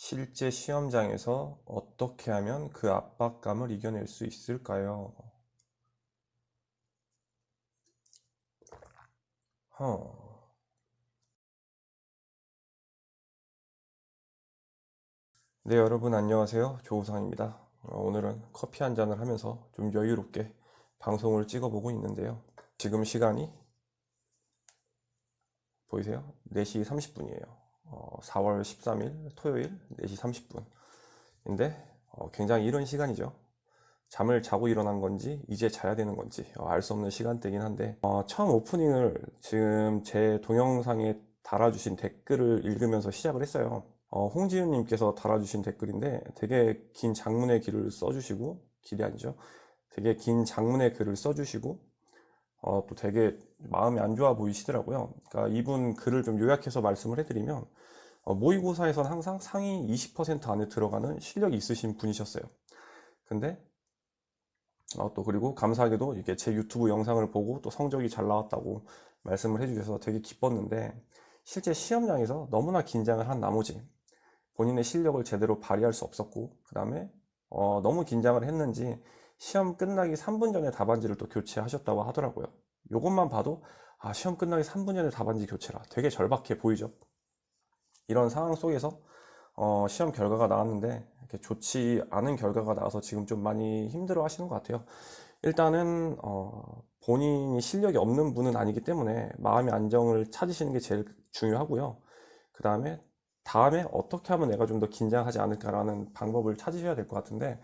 실제 시험장에서 어떻게 하면 그 압박감을 이겨낼 수 있을까요? 허. 네, 여러분 안녕하세요. 조우상입니다. 오늘은 커피 한 잔을 하면서 좀 여유롭게 방송을 찍어보고 있는데요. 지금 시간이 보이세요? 4시 30분이에요. 4월 13일 토요일 4시 30분인데 굉장히 이른 시간이죠. 잠을 자고 일어난 건지 이제 자야 되는 건지 알 수 없는 시간대긴 한데 처음 오프닝을 지금 제 동영상에 달아주신 댓글을 읽으면서 시작을 했어요. 홍지윤님께서 달아주신 댓글인데 되게 긴 장문의 글을 써주시고, 길이 아니죠, 되게 긴 장문의 글을 써주시고 또 되게 마음이 안 좋아 보이시더라고요. 그러니까 이분 글을 좀 요약해서 말씀을 해드리면 모의고사에선 항상 상위 20% 안에 들어가는 실력이 있으신 분이셨어요. 근데 또 그리고 감사하게도 이게 제 유튜브 영상을 보고 또 성적이 잘 나왔다고 말씀을 해주셔서 되게 기뻤는데, 실제 시험장에서 너무나 긴장을 한 나머지 본인의 실력을 제대로 발휘할 수 없었고, 그 다음에 너무 긴장을 했는지 시험 끝나기 3분 전에 답안지를 또 교체하셨다고 하더라고요. 이것만 봐도 시험 끝나기 3분 전에 답안지 교체라, 되게 절박해 보이죠. 이런 상황 속에서 시험 결과가 나왔는데 이렇게 좋지 않은 결과가 나와서 지금 좀 많이 힘들어 하시는 것 같아요. 일단은 본인이 실력이 없는 분은 아니기 때문에 마음의 안정을 찾으시는 게 제일 중요하고요. 그 다음에 어떻게 하면 내가 좀 더 긴장하지 않을까라는 방법을 찾으셔야 될 것 같은데,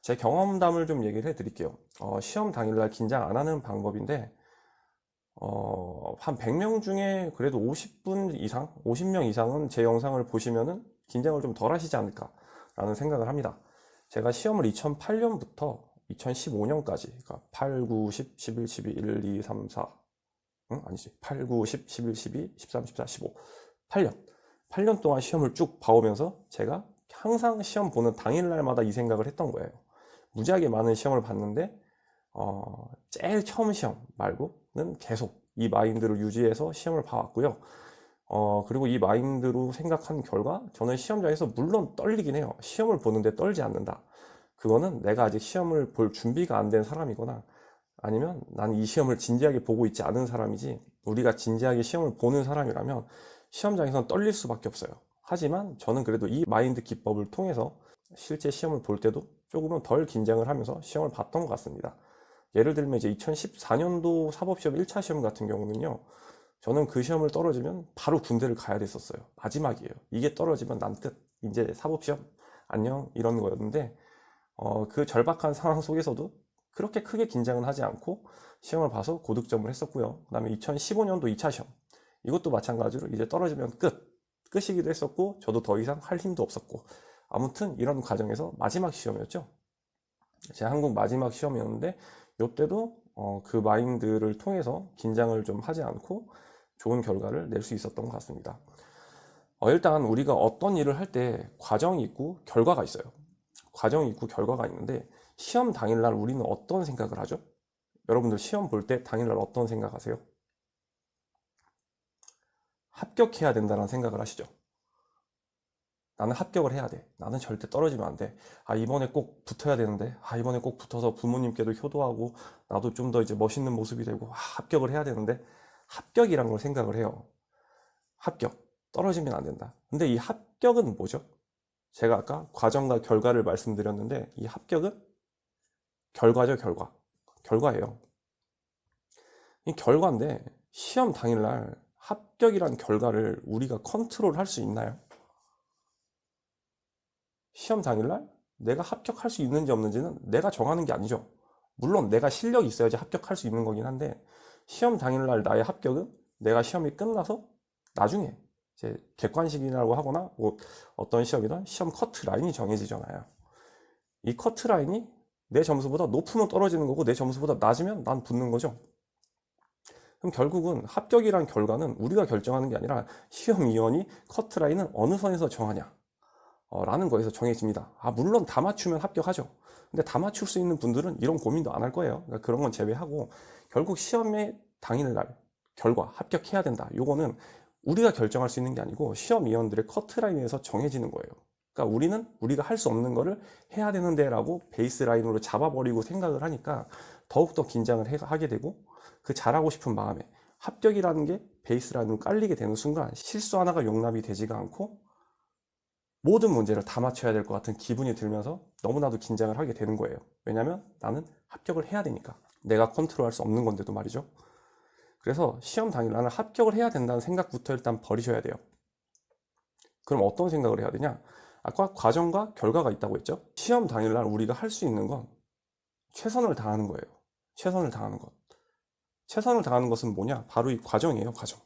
제 경험담을 좀 얘기를 해 드릴게요. 시험 당일날 긴장 안 하는 방법인데, 한 100명 중에 그래도 50분 이상, 50명 이상은 제 영상을 보시면은 긴장을 좀 덜 하시지 않을까라는 생각을 합니다. 제가 시험을 2008년부터 2015년까지, 그러니까 8, 9, 10, 11, 12, 1, 2, 3, 4, 응? 아니지. 8, 9, 10, 11, 12, 13, 14, 15. 8년. 8년 동안 시험을 쭉 봐오면서 제가 항상 시험 보는 당일날마다 이 생각을 했던 거예요. 무지하게 많은 시험을 봤는데 제일 처음 시험 말고는 계속 이 마인드를 유지해서 시험을 봐왔고요. 그리고 이 마인드로 생각한 결과 저는 시험장에서 물론 떨리긴 해요. 시험을 보는데 떨지 않는다. 그거는 내가 아직 시험을 볼 준비가 안 된 사람이거나, 아니면 난 이 시험을 진지하게 보고 있지 않은 사람이지, 우리가 진지하게 시험을 보는 사람이라면 시험장에서는 떨릴 수밖에 없어요. 하지만 저는 그래도 이 마인드 기법을 통해서 실제 시험을 볼 때도 조금은 덜 긴장을 하면서 시험을 봤던 것 같습니다. 예를 들면 이제 2014년도 사법시험 1차 시험 같은 경우는요, 저는 그 시험을 떨어지면 바로 군대를 가야 됐었어요. 마지막이에요. 이게 떨어지면 난 끝. 이제 사법시험 안녕, 이런 거였는데 그 절박한 상황 속에서도 그렇게 크게 긴장은 하지 않고 시험을 봐서 고득점을 했었고요. 그 다음에 2015년도 2차 시험, 이것도 마찬가지로 이제 떨어지면 끝이기도 했었고, 저도 더 이상 할 힘도 없었고, 아무튼 이런 과정에서 마지막 시험이었죠. 제 한국 마지막 시험이었는데, 이때도 그 마인드를 통해서 긴장을 좀 하지 않고 좋은 결과를 낼 수 있었던 것 같습니다. 일단 우리가 어떤 일을 할 때 과정이 있고 결과가 있어요. 과정이 있고 결과가 있는데, 시험 당일날 우리는 어떤 생각을 하죠? 여러분들 시험 볼 때 당일날 어떤 생각하세요? 합격해야 된다는 생각을 하시죠. 나는 합격을 해야 돼. 나는 절대 떨어지면 안 돼. 이번에 꼭 붙어야 되는데. 이번에 꼭 붙어서 부모님께도 효도하고 나도 좀 더 이제 멋있는 모습이 되고, 합격을 해야 되는데, 합격이란 걸 생각을 해요. 합격. 떨어지면 안 된다. 근데 이 합격은 뭐죠? 제가 아까 과정과 결과를 말씀드렸는데, 이 합격은 결과죠, 결과. 결과예요. 이 결과인데, 시험 당일날 합격이란 결과를 우리가 컨트롤 할 수 있나요? 시험 당일날 내가 합격할 수 있는지 없는지는 내가 정하는 게 아니죠. 물론 내가 실력이 있어야지 합격할 수 있는 거긴 한데, 시험 당일날 나의 합격은 내가 시험이 끝나서 나중에 이제 객관식이라고 하거나 뭐 어떤 시험이든 시험 커트라인이 정해지잖아요. 이 커트라인이 내 점수보다 높으면 떨어지는 거고, 내 점수보다 낮으면 난 붙는 거죠. 그럼 결국은 합격이란 결과는 우리가 결정하는 게 아니라 시험위원이 커트라인은 어느 선에서 정하냐 라는 거에서 정해집니다. 물론 다 맞추면 합격하죠. 근데 다 맞출 수 있는 분들은 이런 고민도 안 할 거예요. 그러니까 그런 건 제외하고, 결국 시험의 당일날 결과 합격해야 된다, 요거는 우리가 결정할 수 있는 게 아니고 시험위원들의 커트라인에서 정해지는 거예요. 그러니까 우리는 우리가 할 수 없는 거를 해야 되는데 라고 베이스라인으로 잡아버리고 생각을 하니까 더욱더 긴장을 하게 되고, 그 잘하고 싶은 마음에 합격이라는 게 베이스라인으로 깔리게 되는 순간 실수 하나가 용납이 되지가 않고 모든 문제를 다 맞춰야 될 것 같은 기분이 들면서 너무나도 긴장을 하게 되는 거예요. 왜냐면 나는 합격을 해야 되니까. 내가 컨트롤할 수 없는 건데도 말이죠. 그래서 시험 당일 나는 합격을 해야 된다는 생각부터 일단 버리셔야 돼요. 그럼 어떤 생각을 해야 되냐? 아까 과정과 결과가 있다고 했죠. 시험 당일날 우리가 할 수 있는 건 최선을 다하는 거예요. 최선을 다하는 것. 최선을 다하는 것은 뭐냐? 바로 이 과정이에요. 과정.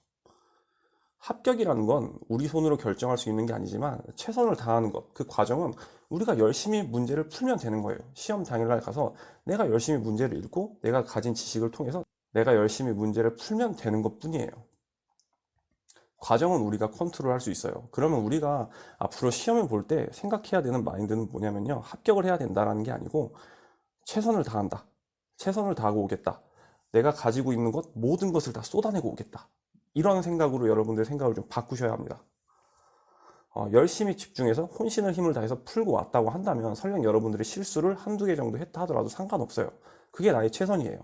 합격이라는 건 우리 손으로 결정할 수 있는 게 아니지만 최선을 다하는 것, 그 과정은 우리가 열심히 문제를 풀면 되는 거예요. 시험 당일날 가서 내가 열심히 문제를 읽고 내가 가진 지식을 통해서 내가 열심히 문제를 풀면 되는 것 뿐이에요. 과정은 우리가 컨트롤할 수 있어요. 그러면 우리가 앞으로 시험을 볼 때 생각해야 되는 마인드는 뭐냐면요, 합격을 해야 된다는 게 아니고 최선을 다한다, 최선을 다하고 오겠다, 내가 가지고 있는 것 모든 것을 다 쏟아내고 오겠다, 이런 생각으로 여러분들의 생각을 좀 바꾸셔야 합니다. 열심히 집중해서 혼신을 힘을 다해서 풀고 왔다고 한다면 설령 여러분들이 실수를 한두 개 정도 했다 하더라도 상관없어요. 그게 나의 최선이에요.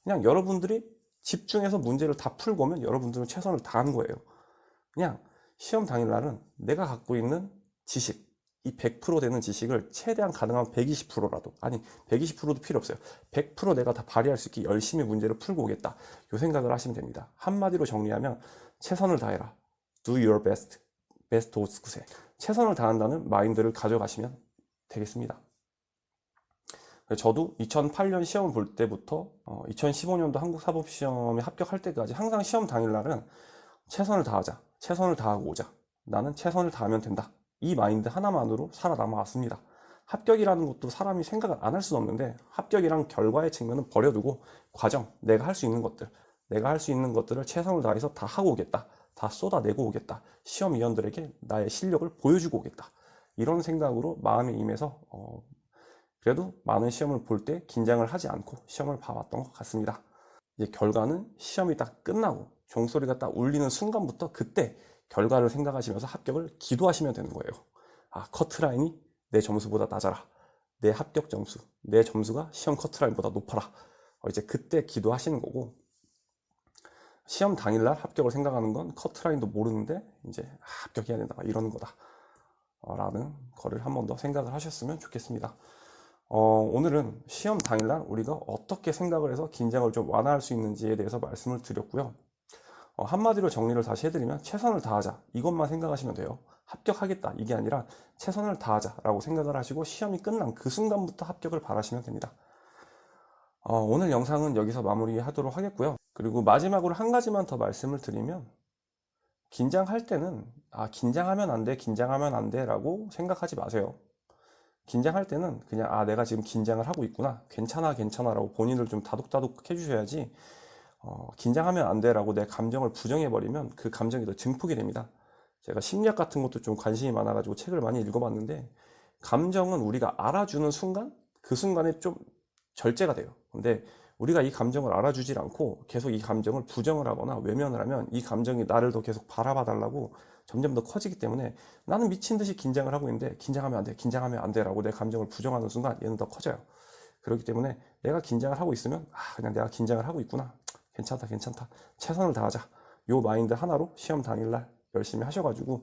그냥 여러분들이 집중해서 문제를 다 풀고 오면 여러분들은 최선을 다한 거예요. 그냥 시험 당일날은 내가 갖고 있는 지식, 이 100% 되는 지식을 최대한 가능하면 120%라도, 아니 120%도 필요 없어요. 100% 내가 다 발휘할 수 있게 열심히 문제를 풀고 오겠다, 이 생각을 하시면 됩니다. 한마디로 정리하면 최선을 다해라. Do your best. 베스트 오스쿠세. 최선을 다한다는 마인드를 가져가시면 되겠습니다. 저도 2008년 시험을 볼 때부터 2015년도 한국사법시험에 합격할 때까지 항상 시험 당일날은 최선을 다하자, 최선을 다하고 오자, 나는 최선을 다하면 된다, 이 마인드 하나만으로 살아남아 왔습니다. 합격이라는 것도 사람이 생각을 안 할 수는 없는데 합격이란 결과의 측면은 버려두고 과정, 내가 할 수 있는 것들, 내가 할 수 있는 것들을 최선을 다해서 다 하고 오겠다, 다 쏟아내고 오겠다, 시험위원들에게 나의 실력을 보여주고 오겠다, 이런 생각으로 마음에 임해서 그래도 많은 시험을 볼 때 긴장을 하지 않고 시험을 봐왔던 것 같습니다. 이제 결과는 시험이 딱 끝나고 종소리가 딱 울리는 순간부터 그때 결과를 생각하시면서 합격을 기도하시면 되는 거예요. 아, 커트라인이 내 점수보다 낮아라, 내 합격 점수, 내 점수가 시험 커트라인보다 높아라, 이제 그때 기도하시는 거고, 시험 당일날 합격을 생각하는 건 커트라인도 모르는데 이제 합격해야 된다 이러는 거다 라는 거를 한 번 더 생각을 하셨으면 좋겠습니다. 오늘은 시험 당일날 우리가 어떻게 생각을 해서 긴장을 좀 완화할 수 있는지에 대해서 말씀을 드렸고요. 한마디로 정리를 다시 해드리면 최선을 다하자, 이것만 생각하시면 돼요. 합격하겠다 이게 아니라 최선을 다하자 라고 생각을 하시고 시험이 끝난 그 순간부터 합격을 바라시면 됩니다. 오늘 영상은 여기서 마무리하도록 하겠고요. 그리고 마지막으로 한 가지만 더 말씀을 드리면, 긴장할 때는 긴장하면 안 돼, 긴장하면 안 돼 라고 생각하지 마세요. 긴장할 때는 그냥 내가 지금 긴장을 하고 있구나, 괜찮아 괜찮아 라고 본인을 좀 다독다독 해주셔야지, 긴장하면 안 돼 라고 내 감정을 부정해버리면 그 감정이 더 증폭이 됩니다. 제가 심리학 같은 것도 좀 관심이 많아가지고 책을 많이 읽어봤는데, 감정은 우리가 알아주는 순간, 그 순간에 좀 절제가 돼요. 근데 우리가 이 감정을 알아주질 않고 계속 이 감정을 부정을 하거나 외면을 하면 이 감정이 나를 더 계속 바라봐 달라고 점점 더 커지기 때문에, 나는 미친 듯이 긴장을 하고 있는데 긴장하면 안 돼, 긴장하면 안 돼 라고 내 감정을 부정하는 순간 얘는 더 커져요. 그렇기 때문에 내가 긴장을 하고 있으면 그냥 내가 긴장을 하고 있구나, 괜찮다 괜찮다, 최선을 다하자, 요 마인드 하나로 시험 당일날 열심히 하셔가지고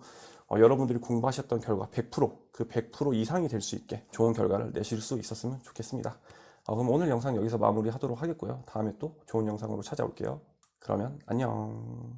여러분들이 공부하셨던 결과 100%, 그 100% 이상이 될 수 있게 좋은 결과를 내실 수 있었으면 좋겠습니다. 그럼 오늘 영상 여기서 마무리 하도록 하겠고요. 다음에 또 좋은 영상으로 찾아올게요. 그러면 안녕.